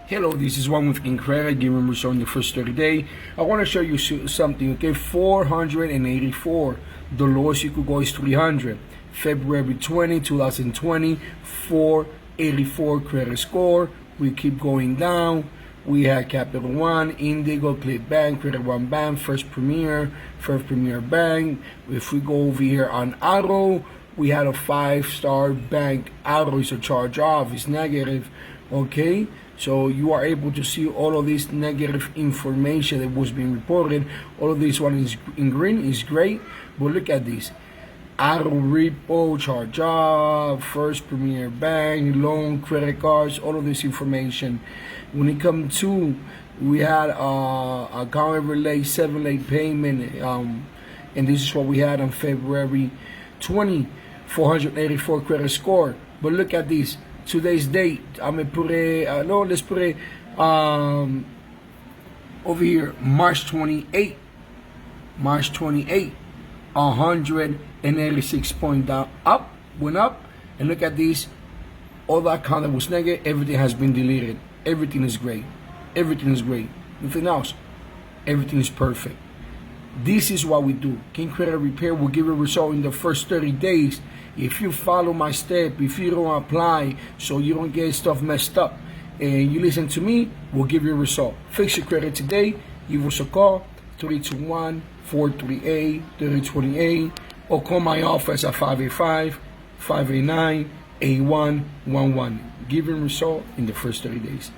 Hello, this is Juan with Incredible giving result in the first 30 days. I want to show you something, okay? 484. The lowest you could go is 300. February 20, 2020, 484 credit score. We keep going down. We had Capital One, Indigo, Click Bank, Credit One Bank, First Premier Bank. If we go over here on Auto, we had a 5-star bank. Auto is a charge off, it's negative, okay? So you are able to see all of this negative information that was being reported. All of this one is in green, is great, but look at this. Auto repo, charge off, First Premier Bank, loan, credit cards, all of this information. When it comes to, we had account relay 7 late payment, and this is what we had on February 20, 484 credit score. But look at this. Today's date, I'm gonna put it, let's put it over here, March 28, 186 point down, went up, and look at this, all that account that was negative, everything has been deleted, everything is great, nothing else, everything is perfect. This is what we do. King Credit Repair will give a result in the first 30 days. If you follow my step, if you don't apply so you don't get stuff messed up, and you listen to me, we'll give you a result. Fix your credit today. Give us a call, 321-438-3028, or call my office at 585-589-8111. Give a result in the first 30 days.